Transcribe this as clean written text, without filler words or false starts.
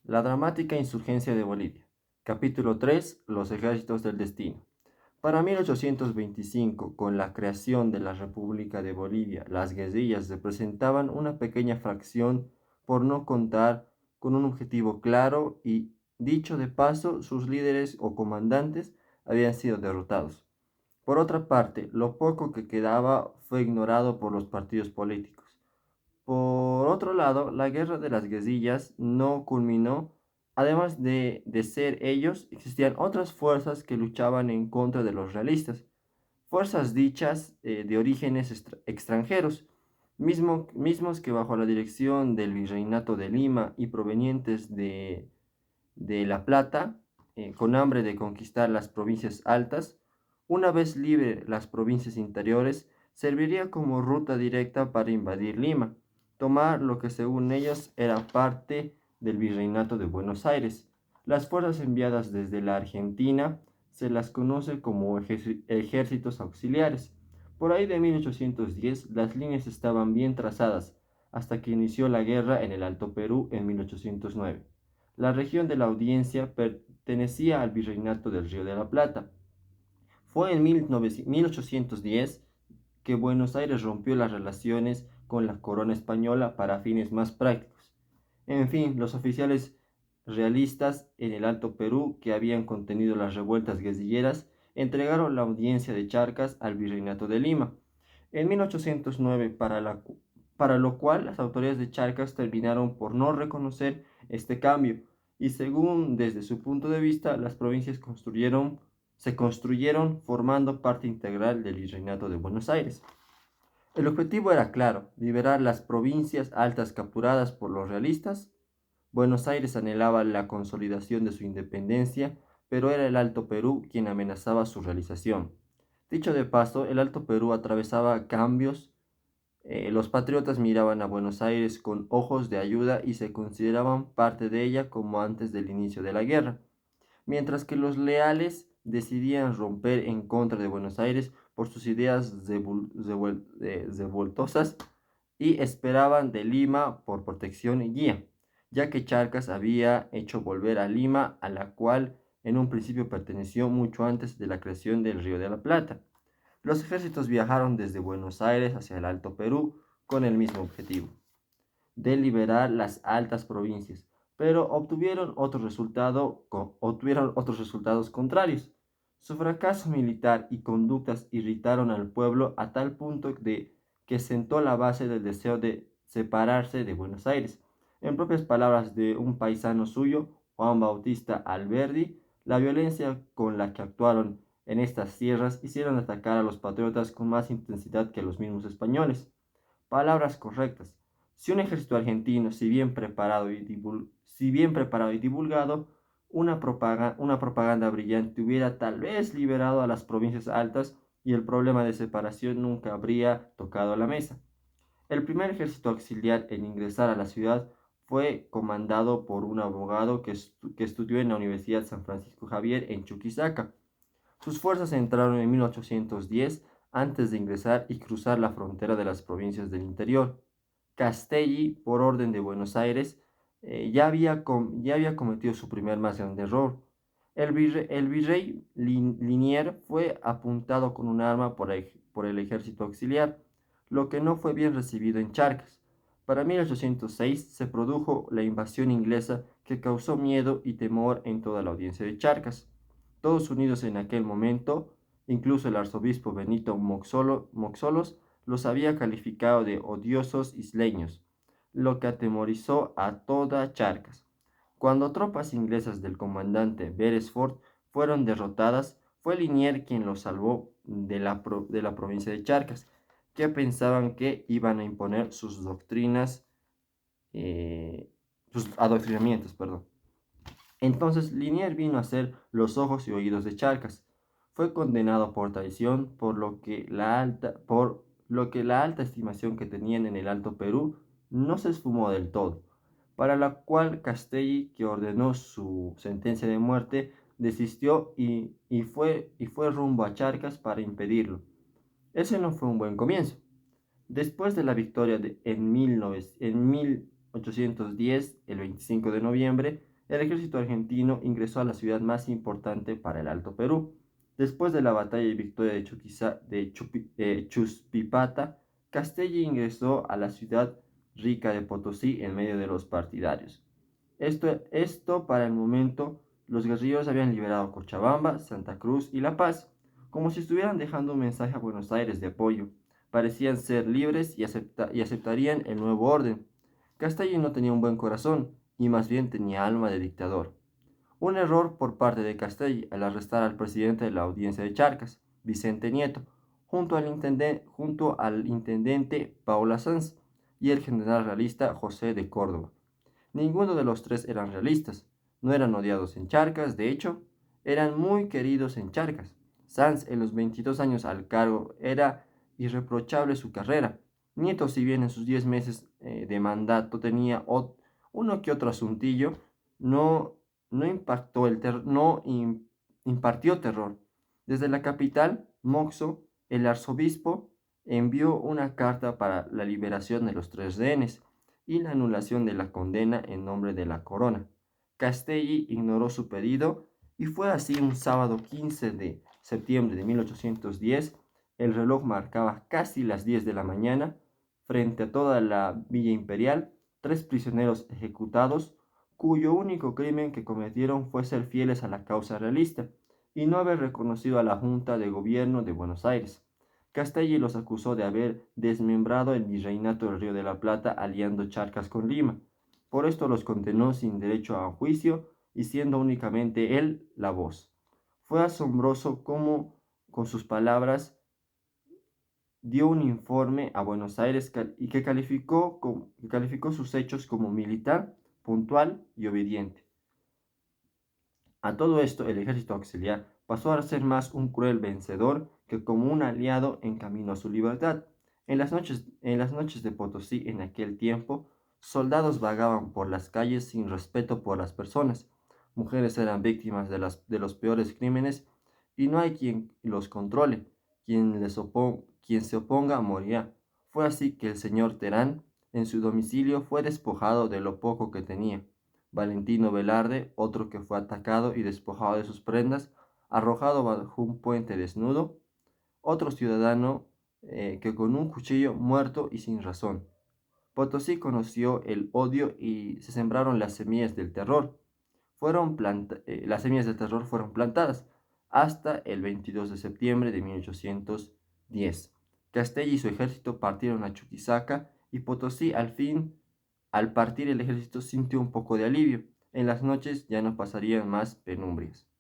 La dramática insurgencia de Bolivia. Capítulo 3. Los ejércitos del destino. Para 1825, con la creación de la República de Bolivia, las guerrillas representaban una pequeña fracción por no contar con un objetivo claro y, dicho de paso, sus líderes o comandantes habían sido derrotados. Por otra parte, lo poco que quedaba fue ignorado por los partidos políticos. Por otro lado, la guerra de las guerrillas no culminó. Además de ser ellos, existían otras fuerzas que luchaban en contra de los realistas, fuerzas dichas de orígenes extranjeros, mismos que bajo la dirección del Virreinato de Lima y provenientes de La Plata, con hambre de conquistar las provincias altas, una vez libre las provincias interiores, serviría como ruta directa para invadir Lima, tomar lo que según ellos era parte del Virreinato de Buenos Aires. Las fuerzas enviadas desde la Argentina se las conoce como ejércitos auxiliares. Por ahí de 1810 las líneas estaban bien trazadas, hasta que inició la guerra en el Alto Perú en 1809. La región de la Audiencia pertenecía al Virreinato del Río de la Plata. Fue en 1810 que Buenos Aires rompió las relaciones con la corona española para fines más prácticos. En fin, los oficiales realistas en el Alto Perú, que habían contenido las revueltas guerrilleras, entregaron la audiencia de Charcas al Virreinato de Lima en 1809, para lo cual las autoridades de Charcas terminaron por no reconocer este cambio y según desde su punto de vista las provincias se construyeron formando parte integral del Virreinato de Buenos Aires. El objetivo era claro: liberar las provincias altas capturadas por los realistas. Buenos Aires anhelaba la consolidación de su independencia, pero era el Alto Perú quien amenazaba su realización. Dicho de paso, el Alto Perú atravesaba cambios. Los patriotas miraban a Buenos Aires con ojos de ayuda y se consideraban parte de ella como antes del inicio de la guerra, mientras que los leales decidían romper en contra de Buenos Aires por sus ideas revoltosas y esperaban de Lima por protección y guía, ya que Charcas había hecho volver a Lima, a la cual en un principio perteneció mucho antes de la creación del Río de la Plata. Los ejércitos viajaron desde Buenos Aires hacia el Alto Perú con el mismo objetivo, de liberar las altas provincias, pero obtuvieron otros resultados contrarios. Su fracaso militar y conductas irritaron al pueblo a tal punto de que sentó la base del deseo de separarse de Buenos Aires. En propias palabras de un paisano suyo, Juan Bautista Alberdi, la violencia con la que actuaron en estas tierras hicieron atacar a los patriotas con más intensidad que los mismos españoles. Palabras correctas. Si un ejército argentino, si bien preparado y divulgado, una propaganda brillante hubiera tal vez liberado a las provincias altas y el problema de separación nunca habría tocado la mesa. El primer ejército auxiliar en ingresar a la ciudad fue comandado por un abogado que estudió en la Universidad San Francisco Javier en Chuquisaca. Sus fuerzas entraron en 1810 antes de ingresar y cruzar la frontera de las provincias del interior. Castelli, por orden de Buenos Aires, ya había cometido su primer más grande error. El virrey Linier fue apuntado con un arma por el ejército auxiliar, lo que no fue bien recibido en Charcas. Para 1806 se produjo la invasión inglesa que causó miedo y temor en toda la audiencia de Charcas. Todos unidos en aquel momento, incluso el arzobispo Benito Moxolos los había calificado de odiosos isleños, lo que atemorizó a toda Charcas. Cuando tropas inglesas del comandante Beresford fueron derrotadas, fue Linier quien los salvó de la provincia de Charcas, que pensaban que iban a imponer sus doctrinas, sus adoctrinamientos, perdón. Entonces Linier vino a ser los ojos y oídos de Charcas. Fue condenado por traición, por lo que la alta estimación que tenían en el Alto Perú no se esfumó del todo, para la cual Castelli, que ordenó su sentencia de muerte, desistió y fue rumbo a Charcas para impedirlo. Ese no fue un buen comienzo. Después de la victoria en 1810, el 25 de noviembre, el ejército argentino ingresó a la ciudad más importante para el Alto Perú. Después de la batalla y victoria de Chuspipata, Castelli ingresó a la ciudad rica de Potosí en medio de los partidarios. Esto para el momento, los guerrilleros habían liberado Cochabamba, Santa Cruz y La Paz, como si estuvieran dejando un mensaje a Buenos Aires de apoyo. Parecían ser libres y aceptarían el nuevo orden. Castelli no tenía un buen corazón y más bien tenía alma de dictador. Un error por parte de Castelli al arrestar al presidente de la audiencia de Charcas, Vicente Nieto, junto al intendente Paula Sanz y el general realista José de Córdoba. Ninguno de los tres eran realistas, no eran odiados en Charcas, de hecho, eran muy queridos en Charcas. Sanz, en los 22 años al cargo, era irreprochable su carrera. Nieto, si bien en sus 10 meses de mandato tenía uno que otro asuntillo, no, no impartió terror. Desde la capital, Moxo, el arzobispo, envió una carta para la liberación de los tres rehenes y la anulación de la condena en nombre de la corona. Castelli ignoró su pedido y fue así un sábado 15 de septiembre de 1810, el reloj marcaba casi las 10 de la mañana, frente a toda la Villa Imperial, tres prisioneros ejecutados, cuyo único crimen que cometieron fue ser fieles a la causa realista y no haber reconocido a la Junta de Gobierno de Buenos Aires. Castelli los acusó de haber desmembrado el virreinato del Río de la Plata aliando Charcas con Lima. Por esto los condenó sin derecho a juicio y siendo únicamente él la voz. Fue asombroso cómo, con sus palabras, dio un informe a Buenos Aires y que calificó sus hechos como militar, puntual y obediente. A todo esto, el ejército auxiliar pasó a ser más un cruel vencedor que como un aliado en camino a su libertad. En las noches de Potosí en aquel tiempo, soldados vagaban por las calles sin respeto por las personas. Mujeres eran víctimas de los peores crímenes y no hay quien los controle. Quien se oponga morirá. Fue así que el señor Terán, en su domicilio, fue despojado de lo poco que tenía. Valentino Velarde, otro que fue atacado y despojado de sus prendas, arrojado bajo un puente desnudo, otro ciudadano que con un cuchillo muerto y sin razón. Potosí conoció el odio y se sembraron las semillas del terror. Las semillas del terror fueron plantadas hasta el 22 de septiembre de 1810. Castelli y su ejército partieron a Chuquisaca y Potosí al partir el ejército sintió un poco de alivio. En las noches ya no pasarían más penumbrias.